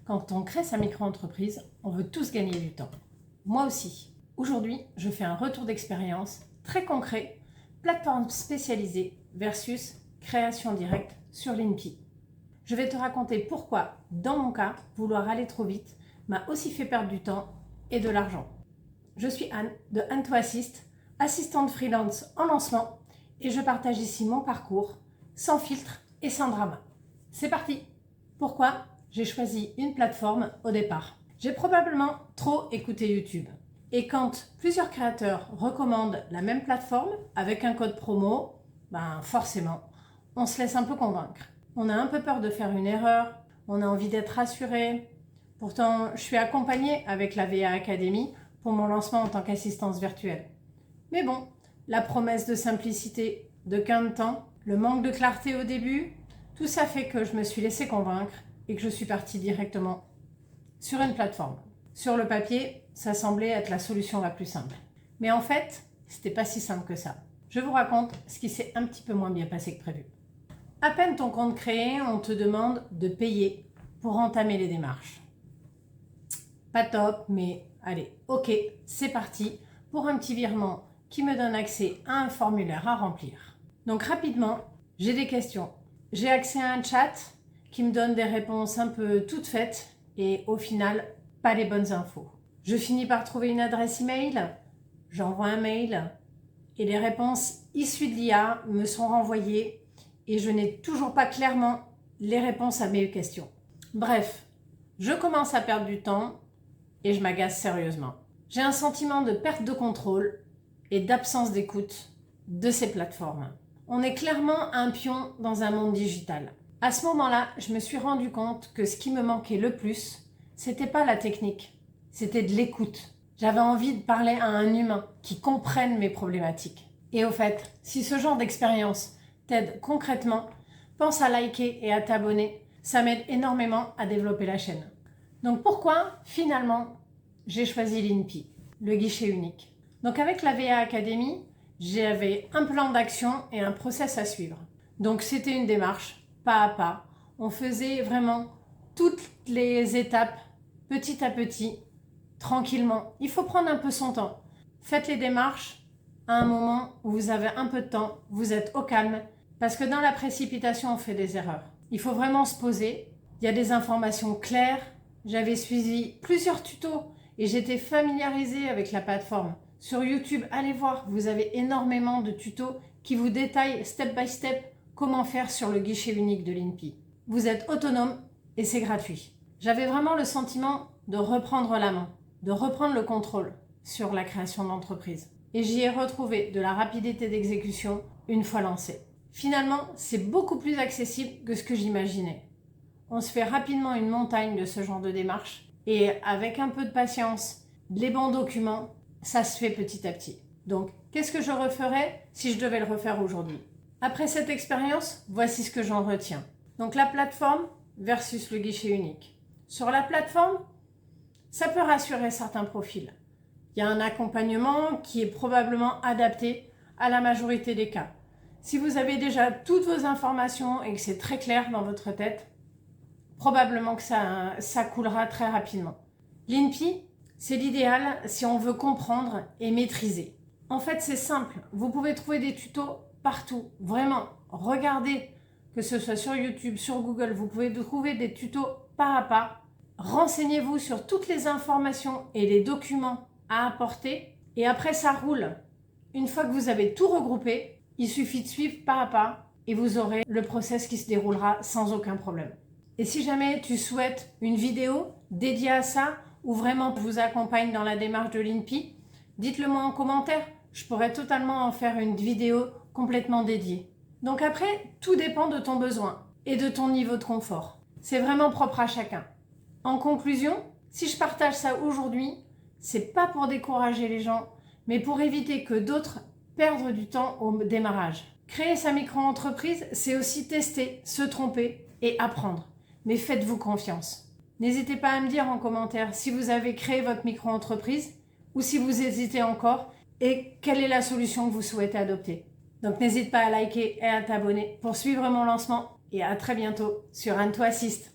Quand on crée sa micro-entreprise, on veut tous gagner du temps. Moi aussi. Aujourd'hui, je fais un retour d'expérience très concret, plateforme spécialisée versus création directe sur l'INPI. Je vais te raconter pourquoi, dans mon cas, vouloir aller trop vite m'a aussi fait perdre du temps et de l'argent. Je suis Anne de Anne2Assist, assistante freelance en lancement et je partage ici mon parcours sans filtre et sans drama. C'est parti! Pourquoi j'ai choisi une plateforme au départ? J'ai probablement trop écouté YouTube. Et quand plusieurs créateurs recommandent la même plateforme avec un code promo, forcément, on se laisse un peu convaincre. On a un peu peur de faire une erreur, on a envie d'être rassuré. Pourtant, je suis accompagnée avec la VA Academy pour mon lancement en tant qu'assistance virtuelle. Mais bon, la promesse de simplicité, de gain de temps, le manque de clarté au début, tout ça fait que je me suis laissée convaincre et que je suis partie directement sur une plateforme. Sur le papier, ça semblait être la solution la plus simple. Mais en fait, c'était pas si simple que ça. Je vous raconte ce qui s'est un petit peu moins bien passé que prévu. À peine ton compte créé, on te demande de payer pour entamer les démarches. Pas top, mais allez, ok, c'est parti pour un petit virement qui me donne accès à un formulaire à remplir. Donc rapidement, j'ai des questions. J'ai accès à un chat qui me donne des réponses un peu toutes faites et au final, pas les bonnes infos. Je finis par trouver une adresse email, j'envoie un mail et les réponses issues de l'IA me sont renvoyées et je n'ai toujours pas clairement les réponses à mes questions. Bref, je commence à perdre du temps et je m'agace sérieusement. J'ai un sentiment de perte de contrôle et d'absence d'écoute de ces plateformes. On est clairement un pion dans un monde digital. À ce moment-là, je me suis rendu compte que ce qui me manquait le plus, c'était pas la technique, c'était de l'écoute. J'avais envie de parler à un humain qui comprenne mes problématiques. Et au fait, si ce genre d'expérience t'aide concrètement, pense à liker et à t'abonner. Ça m'aide énormément à développer la chaîne. Donc pourquoi, finalement, j'ai choisi l'INPI, le guichet unique? Donc avec la VA Academy, j'avais un plan d'action et un process à suivre. Donc c'était une démarche, pas à pas. On faisait vraiment toutes les étapes, petit à petit, tranquillement. Il faut prendre un peu son temps. Faites les démarches à un moment où vous avez un peu de temps, vous êtes au calme, parce que dans la précipitation, on fait des erreurs. Il faut vraiment se poser. Il y a des informations claires. J'avais suivi plusieurs tutos et j'étais familiarisée avec la plateforme. Sur YouTube, allez voir, vous avez énormément de tutos qui vous détaillent step by step comment faire sur le guichet unique de l'INPI. Vous êtes autonome et c'est gratuit. J'avais vraiment le sentiment de reprendre la main, de reprendre le contrôle sur la création d'entreprise. Et j'y ai retrouvé de la rapidité d'exécution une fois lancée. Finalement, c'est beaucoup plus accessible que ce que j'imaginais. On se fait rapidement une montagne de ce genre de démarche et avec un peu de patience, les bons documents, ça se fait petit à petit. Donc, qu'est-ce que je referais si je devais le refaire aujourd'hui? Après cette expérience, voici ce que j'en retiens. Donc, la plateforme versus le guichet unique. Sur la plateforme, ça peut rassurer certains profils. Il y a un accompagnement qui est probablement adapté à la majorité des cas. Si vous avez déjà toutes vos informations et que c'est très clair dans votre tête, probablement que ça coulera très rapidement. L'INPI, c'est l'idéal si on veut comprendre et maîtriser. En fait, c'est simple. Vous pouvez trouver des tutos partout. Vraiment, regardez, que ce soit sur YouTube, sur Google, vous pouvez trouver des tutos pas à pas. Renseignez-vous sur toutes les informations et les documents à apporter. Et après, ça roule. Une fois que vous avez tout regroupé, il suffit de suivre pas à pas et vous aurez le process qui se déroulera sans aucun problème. Et si jamais tu souhaites une vidéo dédiée à ça ou vraiment je vous accompagne dans la démarche de l'INPI, dites-le moi en commentaire. Je pourrais totalement en faire une vidéo complètement dédiée. Donc après, tout dépend de ton besoin et de ton niveau de confort. C'est vraiment propre à chacun. En conclusion, si je partage ça aujourd'hui, c'est pas pour décourager les gens, mais pour éviter que d'autres perdent du temps au démarrage. Créer sa micro-entreprise, c'est aussi tester, se tromper et apprendre. Mais faites-vous confiance. N'hésitez pas à me dire en commentaire si vous avez créé votre micro-entreprise ou si vous hésitez encore et quelle est la solution que vous souhaitez adopter. Donc n'hésite pas à liker et à t'abonner pour suivre mon lancement et à très bientôt sur Anne2Assist.